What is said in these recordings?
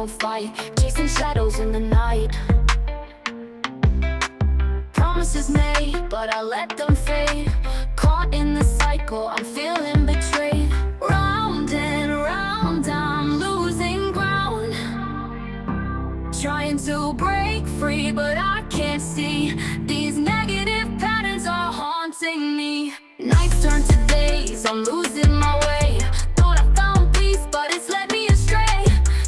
don't fight, chasing shadows in the night. Promises made, but I let them fade. Caught in the cycle, I'm feeling betrayed. Round and round, I'm losing ground. Trying to break free, but I can't see. These negative patterns are haunting me. Nights turn to days, I'm losing my way. Thought I found peace, but it's led me astray.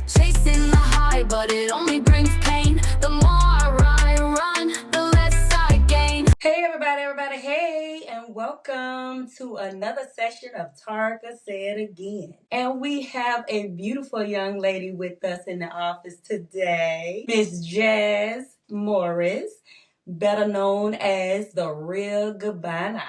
Chasing the high, but it only brings pain. The more I run, the less I gain. Hey everybody, hey, and welcome to another session of Tarka Said Again. And we have a beautiful young lady with us in the office today, Miss Jazz Morris, better known as the Real Gabbana.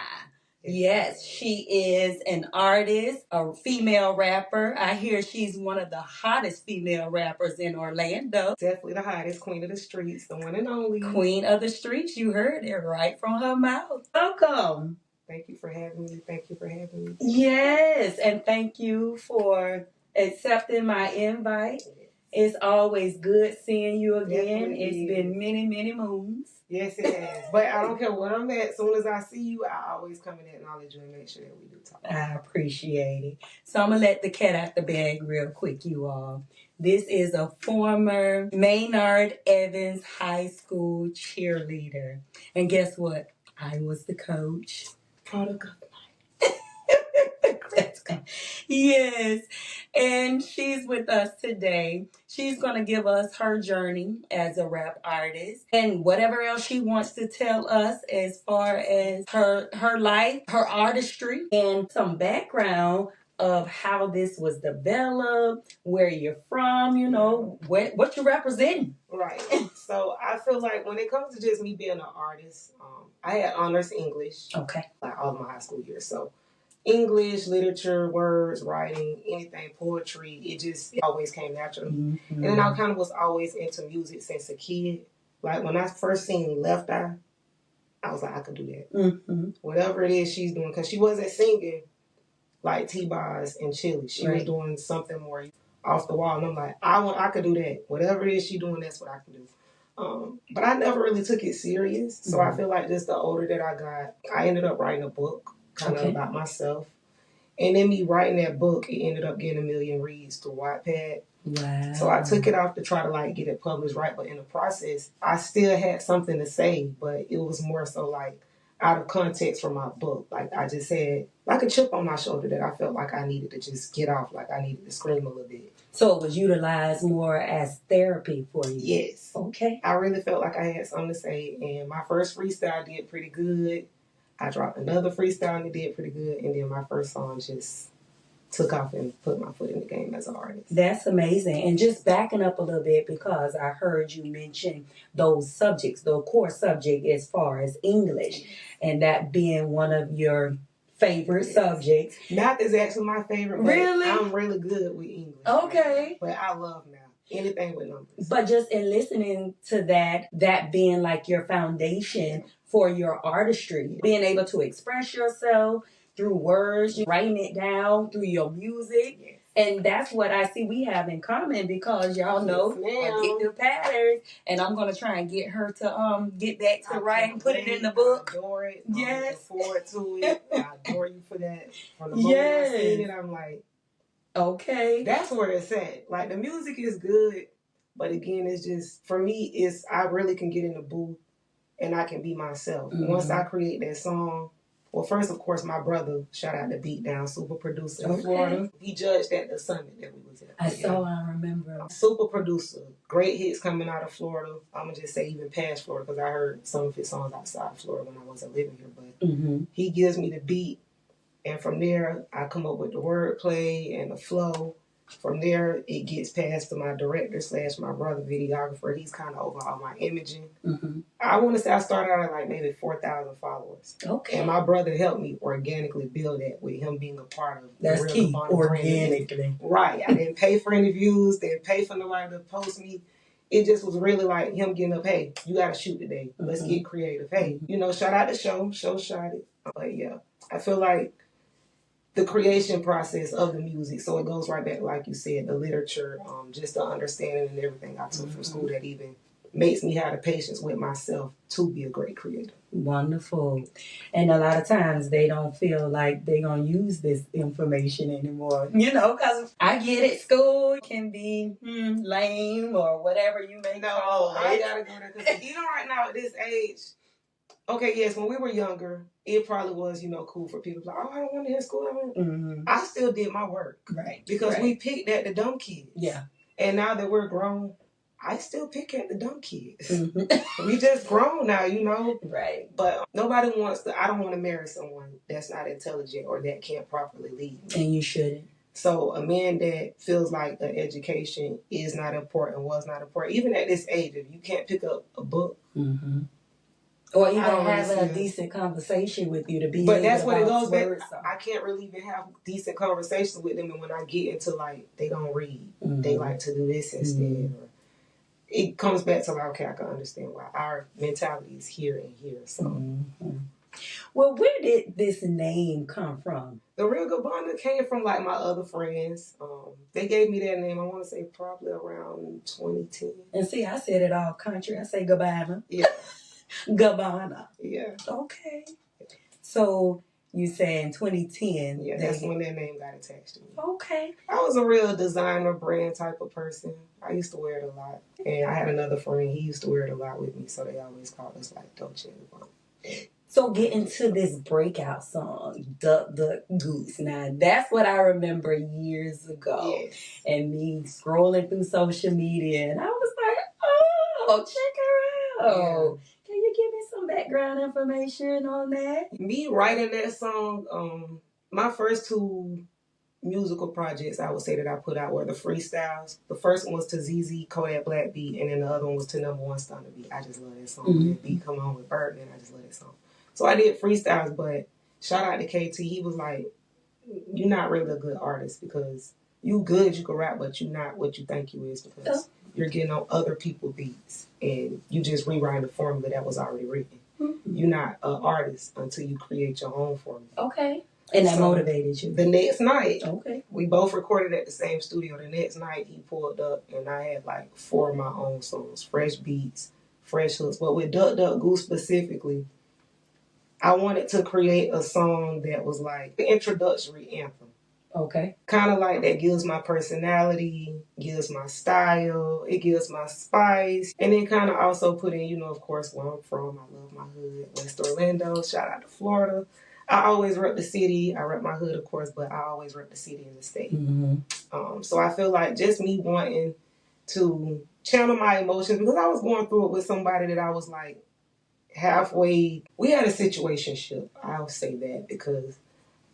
Yes, she is an artist, a female rapper. I hear she's one of the hottest female rappers in Orlando. Definitely the hottest, queen of the streets, the one and only. Queen of the streets, you heard it right from her mouth. Welcome. Thank you for having me. Thank you for having me. Yes, and thank you for accepting my invite. It's always good seeing you again. Definitely. It's been many, many moons. Yes, it has. But I don't care what I'm at. As soon as I see you, I always come and acknowledge you and make sure that we do talk. I appreciate it. So I'm going to let the cat out the bag real quick, you all. This is a former Maynard Evans High School cheerleader. And guess what? I was the coach. Product of Yes, and she's with us today. She's going to give us her journey as a rap artist and whatever else she wants to tell us as far as her life, her artistry, and some background of how this was developed, where you're from, you know, what you're representing. Right. So I feel like when it comes to just me being an artist, I had honors English. Okay. Like all of my high school years. So English, literature, words, writing, anything, poetry, it always came naturally. Mm-hmm. And then I kind of was always into music since a kid. Like when I first seen Left Eye, I was like, I could do that. Mm-hmm. Whatever it is she's doing, because she wasn't singing like T-Boz and Chili. She was doing something more off the wall. And I'm like, I could do that. Whatever it is she's doing, that's what I can do. But I never really took it serious. So I feel like just the older that I got, I ended up writing a book kind of about myself. And in me writing that book, it ended up getting 1 million reads through Wattpad. Wow. So I took it off to try to like get it published right. But in the process, I still had something to say, but it was more so like out of context from my book. Like I just had like a chip on my shoulder that I felt like I needed to just get off. Like I needed to scream a little bit. So it was utilized more as therapy for you? Yes. Okay. I really felt like I had something to say. And my first freestyle did pretty good. I dropped another freestyle and it did pretty good. And then my first song just took off and put my foot in the game as an artist. That's amazing. And just backing up a little bit, because I heard you mention those subjects, the core subject as far as English, and that being one of your favorite subjects. Math is actually my favorite. Really? I'm really good with English. Okay. But I love math. Anything with numbers. But just in listening to that being like your foundation for your artistry, being able to express yourself through words, writing it down through your music. Yes. And that's what I see we have in common, because y'all know addictive patterns. And I'm going to try and get her to get that to write and put it in the book. I adore it. Yes. I'm looking forward to it. I adore you for that. From the moment I seen it, I'm like, okay. That's where it's at. Like the music is good, but again, it's just, for me, I really can get in the booth and I can be myself. Mm-hmm. Once I create that song, well, first, of course, my brother, shout out to Beatdown, super producer in Florida. He judged at the summit that we was at. I remember. Super producer. Great hits coming out of Florida. I'm going to just say even past Florida, because I heard some of his songs outside of Florida when I wasn't living here. But he gives me the beat. And from there, I come up with the wordplay and the flow. From there, it gets passed to my director / my brother videographer. He's kind of over all my imaging. Mm-hmm. I want to say I started out at like maybe 4,000 followers. Okay. And my brother helped me organically build that with him being a part of That's the Real key, Gabbana organically. Right. I didn't pay for interviews, didn't pay for nobody to post me. It just was really like him getting up, hey, you got to shoot today. Let's get creative. Hey, shout out to Show shot it. But yeah, I feel like the creation process of the music. So it goes right back, like you said, the literature, just the understanding and everything I took from school that even makes me have the patience with myself to be a great creator. Wonderful. And a lot of times they don't feel like they're going to use this information anymore. Because I get it, school can be lame or whatever you may call it. I gotta go there because even right now at this age, okay, yes, when we were younger, it probably was, cool for people like, oh, I don't want to hear school. I still did my work. Right. Because we picked at the dumb kids. Yeah. And now that we're grown, I still pick at the dumb kids. We just grown now, Right. But nobody I don't want to marry someone that's not intelligent or that can't properly lead me. And you shouldn't. So a man that feels like an education is not important, was not important, even at this age, if you can't pick up a book. Or even have a decent conversation with you to be. But that's what it goes back. I can't really even have decent conversations with them, and when I get into they don't read, they like to do this instead. Or it comes back to okay, I can understand why our mentality is here and here. So, well, where did this name come from? The Real Gabbana came from my other friends. They gave me that name. I want to say probably around 2010. And see, I said it all country. I say Gabbana. Yeah. Gabbana. Yeah. Okay. So you say in 2010. Yeah, that's when that name got attached to me. Okay. I was a real designer brand type of person. I used to wear it a lot. And I had another friend, he used to wear it a lot with me, so they always called us Dolce & Gabbana. So get into this breakout song, Duck, Duck, Goose. Now, that's what I remember years ago. Yes. And me scrolling through social media, and I was like, oh, check her out. Yeah. Can you give me some background information on that? Me writing that song, my first two musical projects I would say that I put out were the freestyles. The first one was to ZZ Kodak Black Beat, and then the other one was to Number One Stunner Beat. I just love that song. That beat come on with Birdman. I just love that song. So I did freestyles, but shout out to KT. He was like, you're not really a good artist because you good, you can rap, but you're not what you think you is because you're getting on other people's beats and you just rewriting the formula that was already written. You're not an artist until you create your own formula. Okay. And that motivated you? The next night, okay, we both recorded at the same studio. The next night, he pulled up and I had 4 of my own songs, fresh beats, fresh hooks. But with Duck Duck Goose specifically, I wanted to create a song that was like the introductory anthem. Okay. Kind of that gives my personality, gives my style, it gives my spice. And then kind of also put in, of course, where I'm from. I love my hood, West Orlando. Shout out to Florida. I always rep the city. I rep my hood, of course, but I always rep the city and the state. So I feel like just me wanting to channel my emotions because I was going through it with somebody that I was halfway. We had a situationship. I'll say that because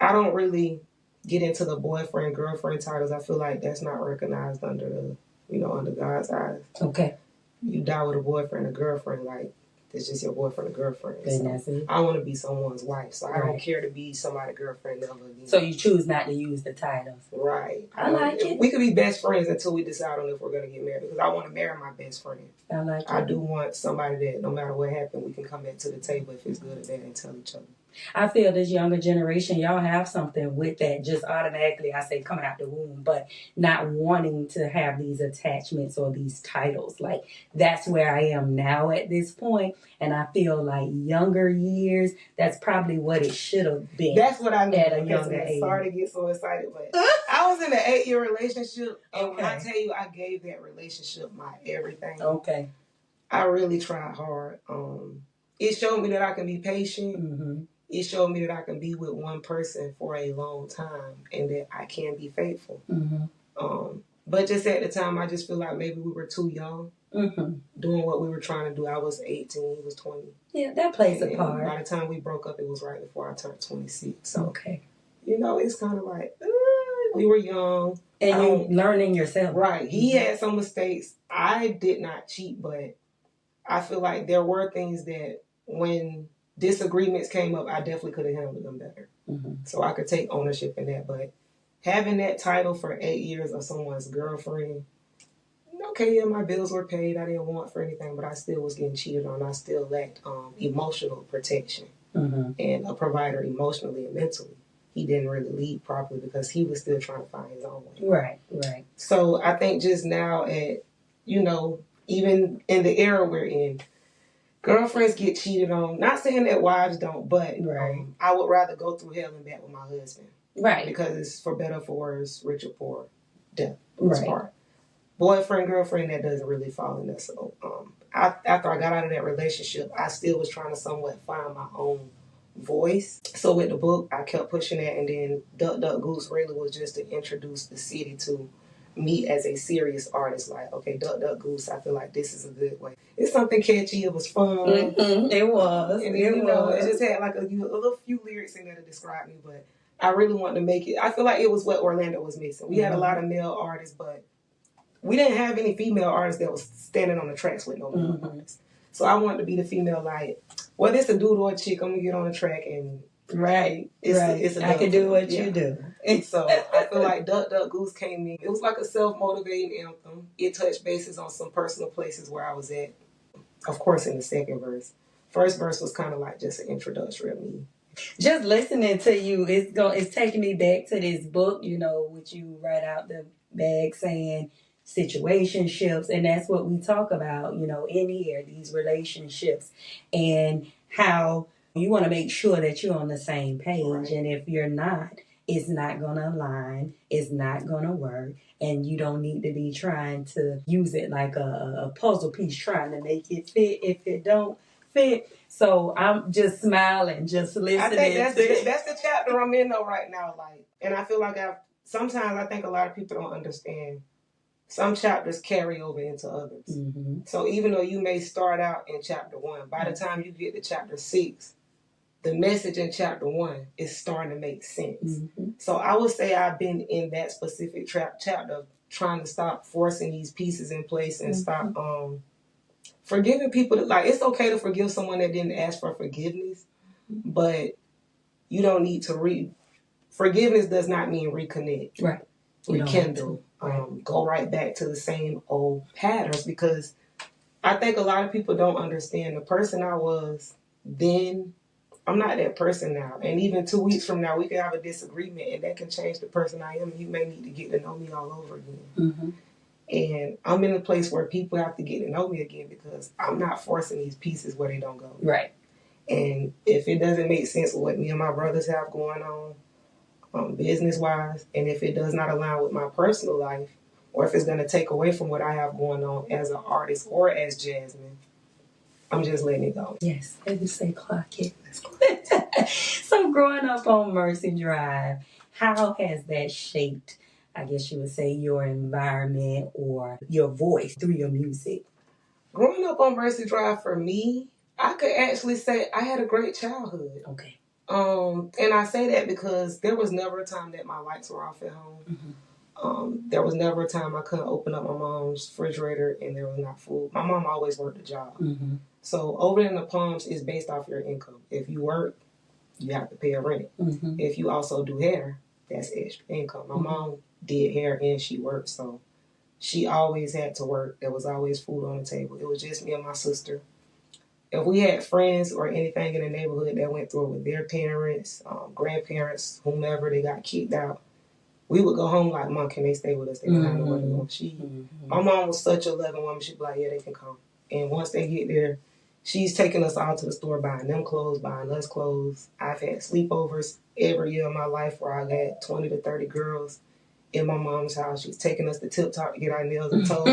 I don't really get into the boyfriend, girlfriend titles. I feel like that's not recognized under under God's eyes. Okay. You die with a boyfriend or girlfriend, it's just your boyfriend or girlfriend. So I want to be someone's wife, so I don't care to be somebody's girlfriend ever again. So you choose not to use the titles. Right. I like it. We could be best friends until we decide on if we're going to get married because I want to marry my best friend. I like it. I do want somebody that no matter what happened, we can come back to the table if it's good or bad and tell each other. I feel this younger generation, y'all have something with that just automatically, I say coming out the womb, but not wanting to have these attachments or these titles. That's where I am now at this point, and I feel younger years, that's probably what it should have been. That's what I mean. At a younger age. Sorry to get so excited, but I was in an 8-year relationship, and when I tell you I gave that relationship my everything. Okay. I really tried hard. It showed me that I can be patient. It showed me that I can be with one person for a long time and that I can be faithful. But just at the time, I just feel like maybe we were too young doing what we were trying to do. I was 18, he was 20. Yeah, that plays a part. By the time we broke up, it was right before I turned 26. So, okay. It's kind of we were young. And you're learning yourself. Right. He had some mistakes. I did not cheat, but I feel like there were things that when disagreements came up, I definitely could have handled them better. So I could take ownership in that. But having that title for 8 years of someone's girlfriend, okay, yeah, my bills were paid. I didn't want for anything, but I still was getting cheated on. I still lacked emotional protection and a provider emotionally and mentally. he didn't really lead properly because he was still trying to find his own way. Right, right. So I think just now at, even in the era we're in, girlfriends get cheated on. Not saying that wives don't, but Right. I would rather go through hell and back with my husband. Right. Because it's for better, for worse, rich or poor, death. Right. Part. Boyfriend, girlfriend, that doesn't really fall in there. So after I got out of that relationship, I still was trying to somewhat find my own voice. So with the book, I kept pushing that, and then Duck Duck Goose really was just to introduce the city to me as a serious artist. Like, okay, Duck Duck Goose, I feel like this is a good way. It's something catchy. It was fun. Mm-hmm. It was. And it just had like a little few lyrics in there to describe me, but I really wanted to make it. I feel like it was what Orlando was missing. We had a lot of male artists, but we didn't have any female artists that was standing on the tracks with no male artists. So I wanted to be the female, like, whether it's a dude or a chick, I'm going to get on the track and it's I can do what you do. And so I feel like Duck Duck Goose came in. It was like a self-motivating anthem. It touched bases on some personal places where I was at. Of course, in the second verse. First verse was kind of like just an introduction of me. Just listening to you, it's taking me back to this book, which you write out the bag saying situationships, and that's what we talk about, in here, these relationships, and how you want to make sure that you're on the same page. Right. And if you're not, it's not going to align, it's not going to work, and you don't need to be trying to use it like a puzzle piece, trying to make it fit if it don't fit. So I'm just smiling, just listening. I think that's the chapter I'm in though right now. Like, and I feel like sometimes I think a lot of people don't understand. Some chapters carry over into others. Mm-hmm. So even though you may start out in chapter 1, by the time you get to chapter 6, the message in chapter 1 is starting to make sense. Mm-hmm. So I would say I've been in that specific chapter of trying to stop forcing these pieces in place and stop forgiving people. Like, it's okay to forgive someone that didn't ask for forgiveness, but you don't need to forgiveness does not mean reconnect. Right. Rekindle. Go right back to the same old patterns, because I think a lot of people don't understand the person I was then. I'm not that person now. And even 2 weeks from now, we can have a disagreement and that can change the person I am. You may need to get to know me all over again. Mm-hmm. And I'm in a place where people have to get to know me again because I'm not forcing these pieces where they don't go. Right. And if it doesn't make sense with what me and my brothers have going on, business-wise, and if it does not align with my personal life, or if it's going to take away from what I have going on as an artist or as Jasmine, I'm just letting it go. Yes, as you say, clock it. So growing up on Mercy Drive, how has that shaped, I guess you would say, your environment or your voice through your music? Growing up on Mercy Drive, for me, I could actually say I had a great childhood. Okay. And I say that because there was never a time that my lights were off at home. Mm-hmm. There was never a time I couldn't open up my mom's refrigerator and there was not food. My mom always worked a job. Mm-hmm. So over in the Palms is based off your income. If you work, you have to pay a rent. Mm-hmm. If you also do hair, that's extra income. My mom did hair and she worked, so she always had to work. There was always food on the table. It was just me and my sister. If we had friends or anything in the neighborhood that went through it with their parents, grandparents, whomever, they got kicked out, we would go home like, Mom, can they stay with us? They don't have nowhere to go. My mom was such a loving woman. She'd be like, yeah, they can come. And once they get there, she's taking us all to the store, buying them clothes, buying us clothes. I've had sleepovers every year of my life where I got 20 to 30 girls in my mom's house. She's taking us to Tip Top to get our nails and toes.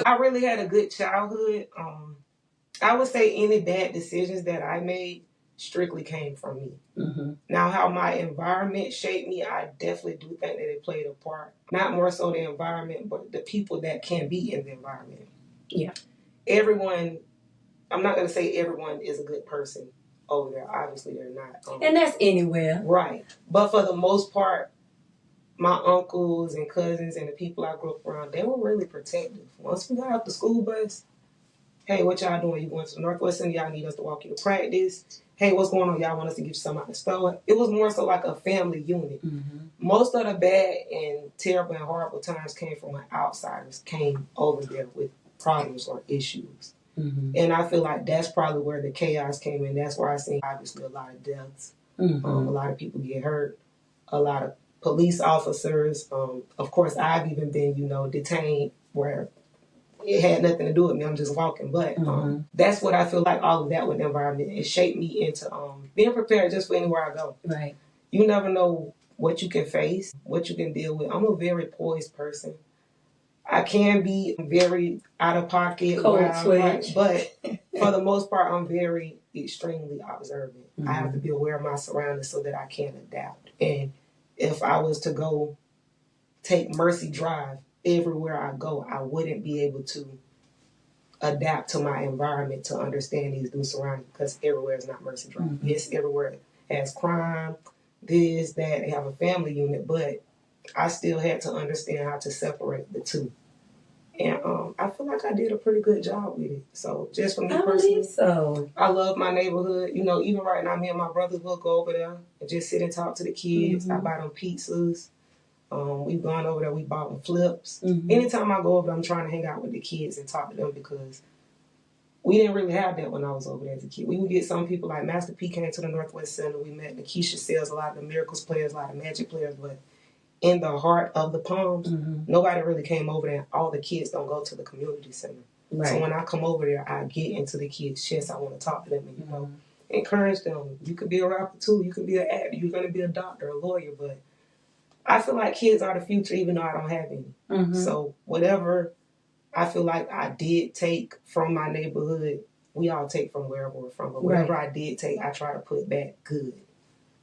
I really had a good childhood. I would say any bad decisions that I made strictly came from me. Mm-hmm. Now, how my environment shaped me, I definitely do think that it played a part. Not more so the environment, but the people that can be in the environment. Yeah. Everyone, I'm not going to say everyone is a good person over there. Obviously, they're not. And that's anywhere. Right. But for the most part, my uncles and cousins and the people I grew up around, they were really protective. Once we got off the school bus, hey, what y'all doing? You going to the Northwestern? Y'all need us to walk you to practice. Hey, what's going on? Y'all want us to get you something out the store? It was more so like a family unit. Mm-hmm. Most of the bad and terrible and horrible times came from when outsiders came over there with problems or issues. Mm-hmm. And I feel like that's probably where the chaos came in. That's where I seen obviously a lot of deaths. Mm-hmm. A lot of people get hurt. a lot of police officers. Of course, I've even been, detained where it had nothing to do with me. I'm just walking. But that's what I feel like all of that with the environment. It shaped me into being prepared just for anywhere I go. Right. You never know what you can face, what you can deal with. I'm a very poised person. I can be very out of pocket, cold switch, right? But for the most part, I'm very extremely observant. I have to be aware of my surroundings so that I can adapt. And if I was to go take Mercy Drive everywhere I go, I wouldn't be able to adapt to my environment to understand these new surroundings because everywhere is not Mercy Drive. Yes, everywhere has crime, this, that. They have a family unit, but I still had to understand how to separate the two. And I feel like I did a pretty good job with it. So just for me personally, so. I love my neighborhood. Even right now, me and my brothers will go over there and just sit and talk to the kids. I buy them pizzas. We've gone over there. We bought them flips. Anytime I go over there, I'm trying to hang out with the kids and talk to them because we didn't really have that when I was over there as a kid. We would get some people like Master P came to the Northwest Center. We met Nikisha Sales, a lot of the Miracles players, a lot of Magic players, but in the heart of the Palms, nobody really came over there. All the kids don't go to the community center. Right. So when I come over there, I get into the kids' chest. I want to talk to them and, encourage them. You could be a rapper too. You could be an actor. You're going to be a doctor, a lawyer. But I feel like kids are the future, even though I don't have any. So whatever I feel like I did take from my neighborhood, we all take from wherever we're from. But whatever I did take, I try to put back good.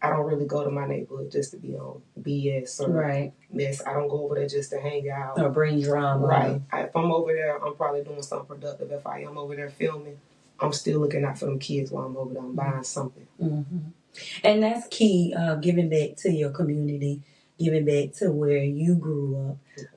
I don't really go to my neighborhood just to be on BS or mess. I don't go over there just to hang out. Or bring drama. Right. If I'm over there, I'm probably doing something productive. If I am over there filming, I'm still looking out for them kids while I'm over there. I'm buying something. And that's key, giving back to your community, giving back to where you grew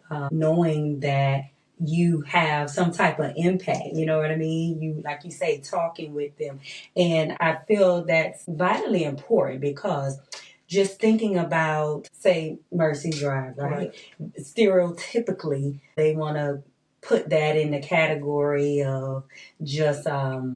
up, knowing that you have some type of impact, you know what I mean? You, like you say, talking with them. And I feel that's vitally important because just thinking about, say, Mercy Drive, right? Stereotypically, they want to put that in the category of just hood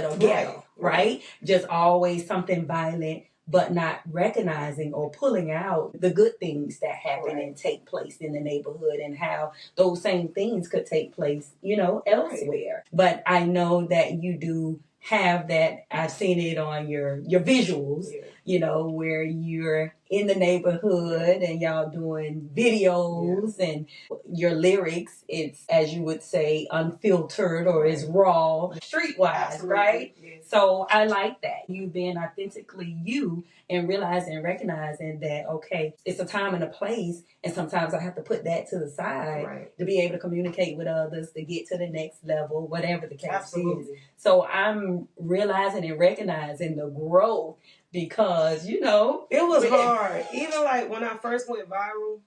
or ghetto, right? Just always something violent, but not recognizing or pulling out the good things that happen and take place in the neighborhood and how those same things could take place, elsewhere. But I know that you do have that. I've seen it on your visuals, where you're in the neighborhood and y'all doing videos and your lyrics, it's, as you would say, unfiltered or is raw, streetwise, right? Yes. So I like that. You being authentically you and realizing and recognizing that, okay, it's a time and a place, and sometimes I have to put that to the side to be able to communicate with others, to get to the next level, whatever the case is. So I'm realizing and recognizing the growth because, it was hard. Even like when I first went viral,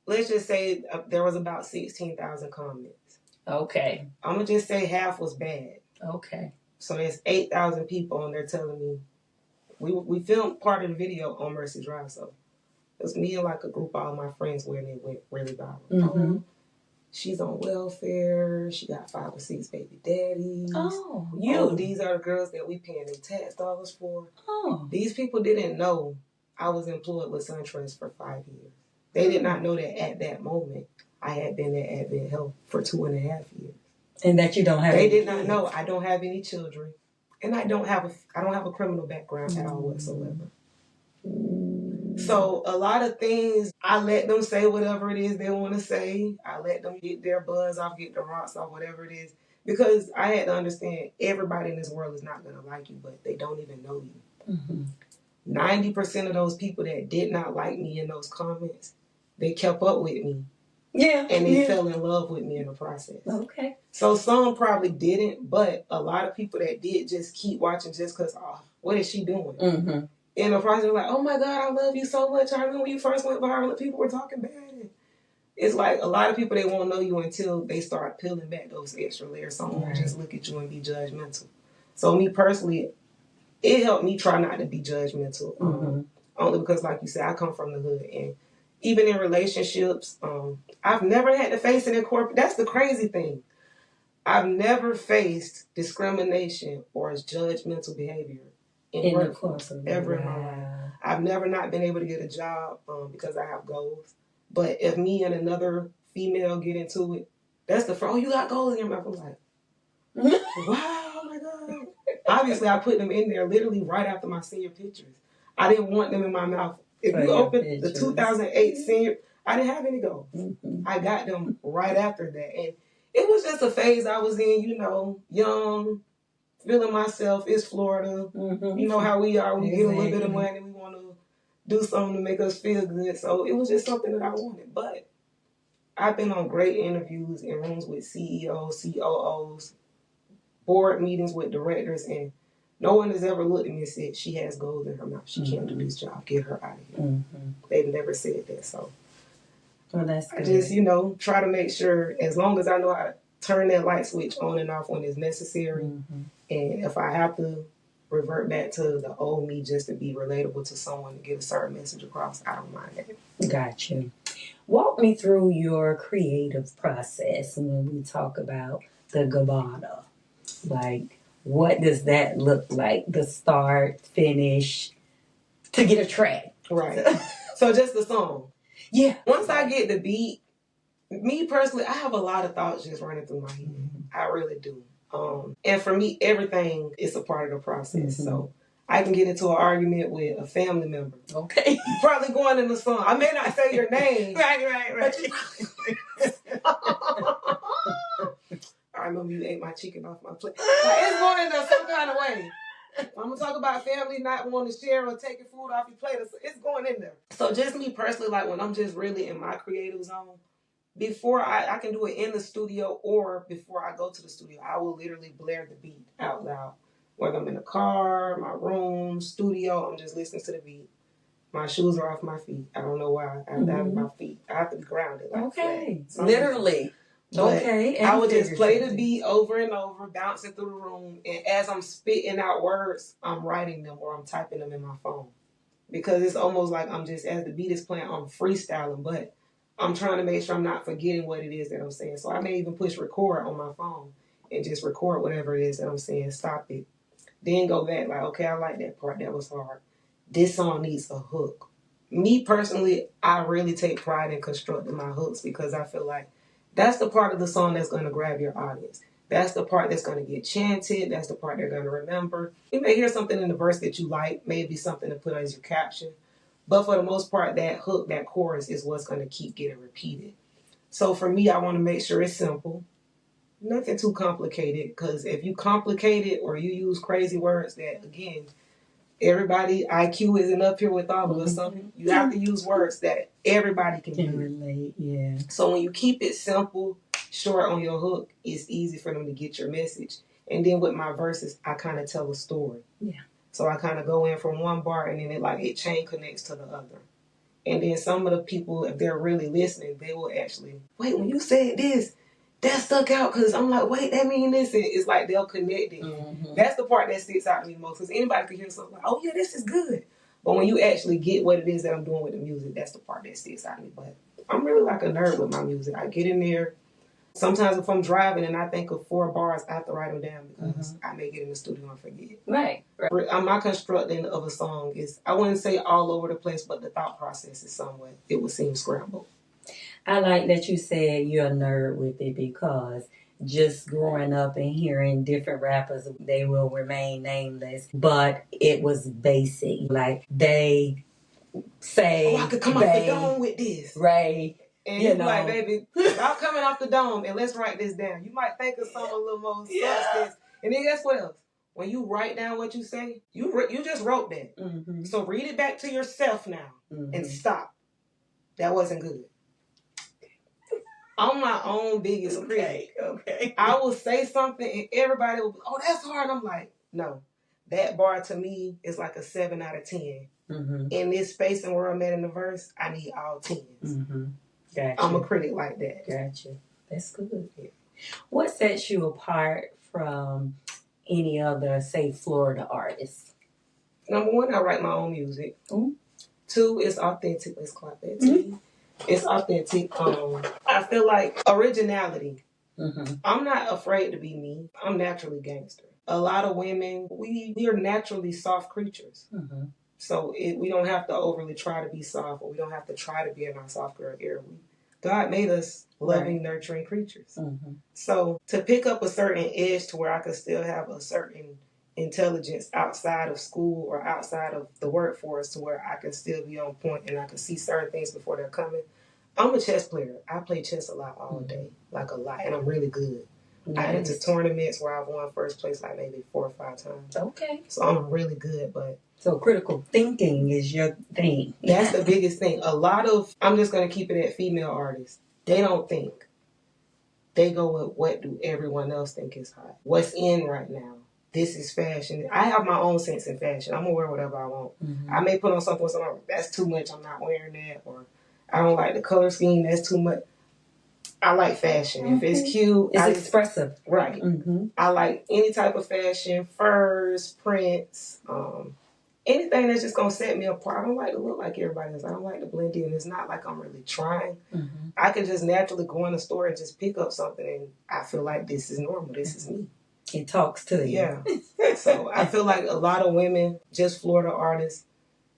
let's just say there was about 16,000 comments. Okay. I'm going to just say half was bad. Okay. So there's 8,000 people on there telling me, we filmed part of the video on Mercy Drive, so it was me and like a group of all my friends where they went really viral. She's on welfare. She got 5 or 6 baby daddies. These are the girls that we paying their tax dollars for. These people didn't know I was employed with SunTrust for 5 years. They did not know that at that moment I had been at Advent Health for 2.5 years. And that you don't have. They did not know I don't have any children, and I don't have a criminal background at all whatsoever. So a lot of things, I let them say whatever it is they want to say. I let them get their buzz off, get the rocks off, whatever it is. Because I had to understand everybody in this world is not going to like you, but they don't even know you. 90% of those people that did not like me in those comments, they kept up with me. Yeah. And they fell in love with me in the process. Okay. So some probably didn't, but a lot of people that did just keep watching just because, what is she doing? In the process, like, oh my God, I love you so much. I remember when you first went viral and people were talking bad. It's like a lot of people, they won't know you until they start peeling back those extra layers. Someone will just look at you and be judgmental. So me personally, it helped me try not to be judgmental. Only because, like you said, I come from the hood. And even in relationships, I've never had to face it in corporate. That's the crazy thing. I've never faced discrimination or judgmental behavior in the corporate ever in my life. I've never not been able to get a job because I have goals. But if me and another female get into it, that's the first, oh, you got goals in your mouth. I'm like, wow, oh my God. Obviously, I put them in there literally right after my senior pictures. I didn't want them in my mouth. If you open the 2008 senior, I didn't have any goals. I got them right after that. And it was just a phase I was in, you know, young, feeling myself. It's Florida. You know how we are. We get a little bit of money. We want to do something to make us feel good. So it was just something that I wanted. But I've been on great interviews in rooms with CEOs, COOs, board meetings with directors, and no one has ever looked at me and said, she has gold in her mouth. She can't do this job. Get her out of here. They've never said that. So that's good. I just, you know, try to make sure, as long as I know how to turn that light switch on and off when it's necessary, and if I have to revert back to the old me just to be relatable to someone to get a certain message across, I don't mind that. Got you. Walk me through your creative process when we talk about the Gabbana. Like, what does that look like? The start, finish, to get a track. Right. So just the song. Yeah. Once I get the beat, me personally, I have a lot of thoughts just running through my head. I really do. And for me, everything is a part of the process. So I can get into an argument with a family member. Okay. You're probably going in the song. I may not say your name. Right. I remember you ate my chicken off my plate. Like, it's going in there some kind of way. I'm going to talk about family not wanting to share or taking food off your plate. It's going in there. So just me personally, like when I'm just really in my creative zone, before I can do it in the studio or before I go to the studio, I will literally blare the beat out loud. Whether I'm in the car, my room, studio, I'm just listening to the beat. My shoes are off my feet. I don't know why. I have my feet. I have to be grounded. Like okay. Literally. But okay. I would just play the beat over and over, bouncing through the room. And as I'm spitting out words, I'm writing them or I'm typing them in my phone. Because it's almost like I'm just, as the beat is playing, I'm freestyling. But I'm trying to make sure I'm not forgetting what it is that I'm saying. So I may even push record on my phone and just record whatever it is that I'm saying. Stop it. Then go back like, okay, I like that part. That was hard. This song needs a hook. Me personally, I really take pride in constructing my hooks because I feel like that's the part of the song that's going to grab your audience. That's the part that's going to get chanted. That's the part they're going to remember. You may hear something in the verse that you like, maybe something to put as your caption. But for the most part, that hook, that chorus is what's going to keep getting repeated. So for me, I want to make sure it's simple. Nothing too complicated, because if you complicate it or you use crazy words that, again, everybody IQ isn't up here with all of us. Something you have to use words that everybody can relate. Yeah. So when you keep it simple, short on your hook, it's easy for them to get your message. And then with my verses, I kind of tell a story. Yeah. So I kind of go in from one bar and then it chain connects to the other. And then some of the people, if they're really listening, they will actually, wait, when you said this, that stuck out, because I'm like, wait, that mean this. And it's like they'll connect it. That's the part that sticks out to me most, because anybody could hear something like, oh yeah, this is good. But when you actually get what it is that I'm doing with the music, that's the part that sticks out to me. But I'm really like a nerd with my music. I get in there. Sometimes if I'm driving and I think of 4 bars, I have to write them down because I may get in the studio and forget. Right. My constructing of a song is, I wouldn't say all over the place, but the thought process is somewhat, it would seem scrambled. I like that you said you're a nerd with it, because just growing up and hearing different rappers, they will remain nameless, but it was basic. Like they say, I could come off the dome with this. Right. And you're like, baby, stop coming off the dome and let's write this down. You might think of something a little more substance. And then guess what else? When you write down what you say, you just wrote that. So read it back to yourself now and stop. That wasn't good. I'm my own biggest critic. Okay. I will say something and everybody will be, oh, that's hard. I'm like, no. That bar to me is like a 7 out of 10. In this space and where I'm at in the verse, I need all 10s. Gotcha. I'm a critic like that. Gotcha. That's good. Yeah. What sets you apart from any other, say, Florida artists? Number 1, I write my own music. 2, it's authentic. Let's clap that to you. It's authentic. I feel like originality. I'm not afraid to be me. I'm naturally gangster. A lot of women, we are naturally soft creatures. So we don't have to overly try to be soft, or we don't have to try to be in our soft girl era. God made us loving, nurturing creatures. So to pick up a certain edge to where I could still have a certain intelligence outside of school or outside of the workforce, to where I can still be on point and I can see certain things before they're coming. I'm a chess player. I play chess a lot all day, like a lot, and I'm really good. Nice. I enter tournaments where I've won first place like maybe 4 or 5 times. Okay. So I'm really good, but... So critical thinking is your thing. That's the biggest thing. A lot of... I'm just going to keep it at female artists. They don't think. They go with what do everyone else think is hot. What's in right now. This is fashion. I have my own sense in fashion. I'm going to wear whatever I want. I may put on something with someone, that's too much, I'm not wearing that. Or I don't like the color scheme, that's too much. I like fashion. If it's cute, it's expressive. Right. I like any type of fashion, furs, prints, anything that's just gonna set me apart. I don't like to look like everybody else. I don't like to blend in. It's not like I'm really trying. I can just naturally go in the store and just pick up something, and I feel like this is normal. This is me. It talks to you. Yeah. So I feel like a lot of women, just Florida artists,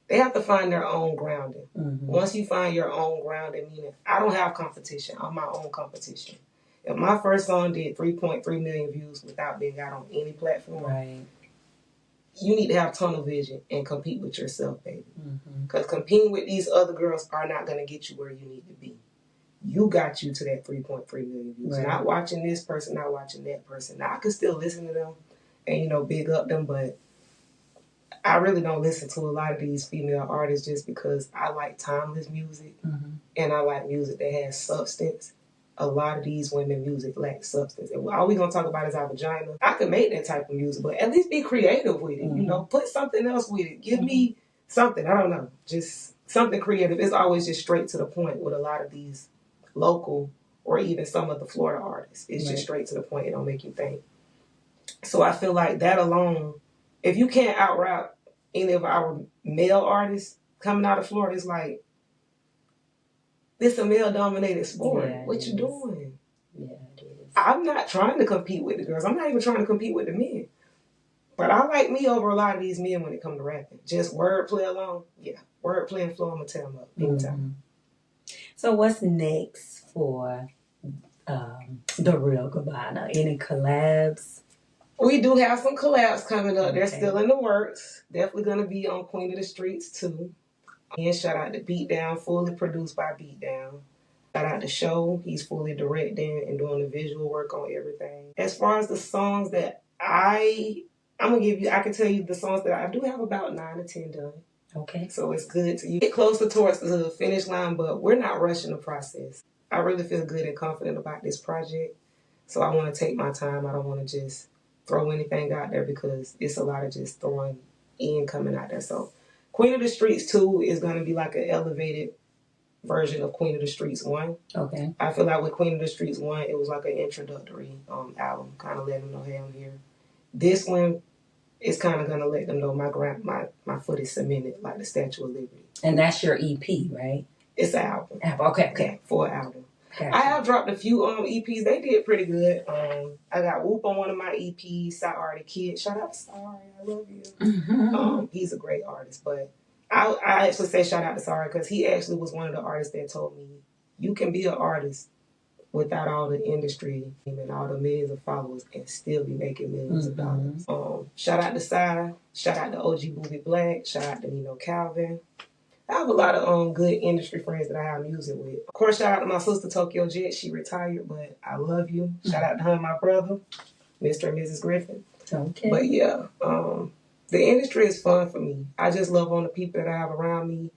they have to find their own grounding. Once you find your own grounding, meaning I don't have competition. I'm my own competition. If my first song did 3.3 million views without being out on any platform, you need to have tunnel vision and compete with yourself, baby. Because competing with these other girls are not going to get you where you need to be. You got you to that 3.3 million views. Not watching this person, not watching that person. Now, I can still listen to them and, big up them, but I really don't listen to a lot of these female artists just because I like timeless music and I like music that has substance. A lot of these women music lacks substance. And all we're going to talk about is our vagina. I can make that type of music, but at least be creative with it. Put something else with it. Give me something. I don't know. Just something creative. It's always just straight to the point with a lot of these local or even some of the Florida artists. It's just straight to the point. It don't make you think. So I feel like that alone, if you can't out-rap any of our male artists coming out of Florida, it's like, this a male-dominated sport. Yeah, what you doing? Yeah, it is. I'm not trying to compete with the girls. I'm not even trying to compete with the men. But I like me over a lot of these men when it comes to rapping. Just wordplay alone. Yeah, wordplay and flow, I'm going to tear them up big time. So what's next for the Real Gabbana? Any collabs? We do have some collabs coming up. They're still in the works. Definitely going to be on Queen of the Streets too. And shout out to Beatdown, fully produced by Beatdown. Shout out to Show. He's fully directing and doing the visual work on everything. As far as the songs that I can tell you the songs that I do have about 9 or 10 done. Okay. So it's good to get closer towards the finish line, but we're not rushing the process. I really feel good and confident about this project. So I want to take my time. I don't want to just throw anything out there because it's a lot of just throwing in coming out there. So Queen of the Streets 2 is going to be like an elevated version of Queen of the Streets 1. Okay. I feel like with Queen of the Streets 1, it was like an introductory album, kind of letting them know, hey, I'm here. This one is kind of going to let them know my foot is cemented, like the Statue of Liberty. And that's your EP, right? It's an album. Okay. Yeah, for an album. Gotcha. I have dropped a few EPs. They did pretty good. I got Whoop on one of my EPs. Sorry Kid. Shout out to Sorry. I love you. He's a great artist. But I actually say shout out to Sorry because he actually was one of the artists that told me you can be an artist without all the industry and all the millions of followers and still be making millions of dollars. Shout out to Sai. Shout out to OG Booby Black. Shout out to Nino Calvin. I have a lot of good industry friends that I have music with. Of course, shout out to my sister, Tokyo Jet. She retired, but I love you. Shout out to her and my brother, Mr. and Mrs. Griffin. Okay. But yeah, the industry is fun for me. I just love on the people that I have around me.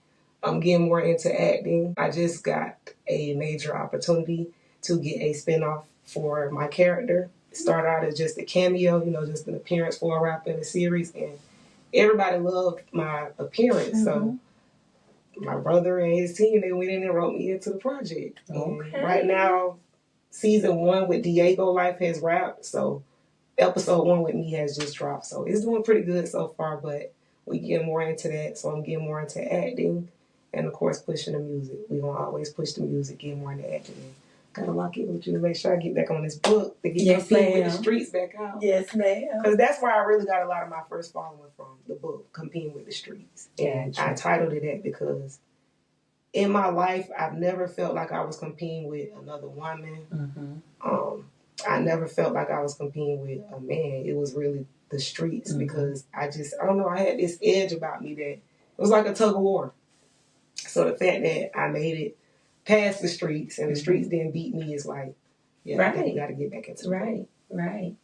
I'm getting more into acting. I just got a major opportunity to get a spinoff for my character. It started out as just a cameo, just an appearance for a rapper in the series, and everybody loved my appearance, so my brother and his team, they went in and wrote me into the project. Okay. And right now, season 1 with Diego Life has wrapped, so episode 1 with me has just dropped. So it's doing pretty good so far, but we get more into that. So I'm getting more into acting and, of course, pushing the music. We're going to always push the music, get more into acting, and Gotta lock it with you to make sure I get back on this book to get Yes, competing with ma'am. the streets back out. Yes, ma'am. Because that's where I really got a lot of my first following from, the book, Competing with the Streets. And Gotcha. I titled it that because in my life, I've never felt like I was competing with another woman. I never felt like I was competing with a man. It was really the streets because I don't know, I had this edge about me that it was like a tug of war. So the fact that I made it past the streets and the streets didn't beat me is like, yeah, I think we got to get back into the Right.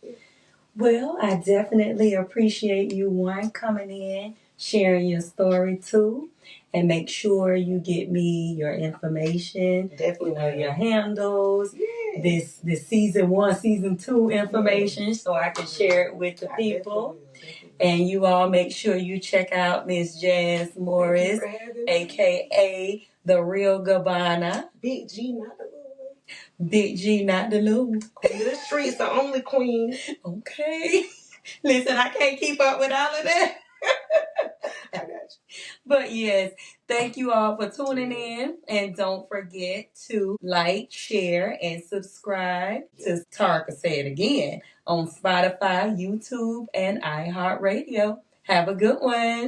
Well, I definitely appreciate you, one, coming in, sharing your story, too. And make sure you get me your information, Definitely. Your handles, this season 1, season 2 information so I can share it with the people. Definitely. And you all make sure you check out Miss Jazz Morris, a.k.a. the Real Gabbana. Big G, not the little. Big G, not the little. Queen of the streets, the only queen. Okay. Listen, I can't keep up with all of that. I got you. But yes, thank you all for tuning in. And don't forget to like, share, and subscribe to Tarka Say It Again on Spotify, YouTube, and iHeartRadio. Have a good one.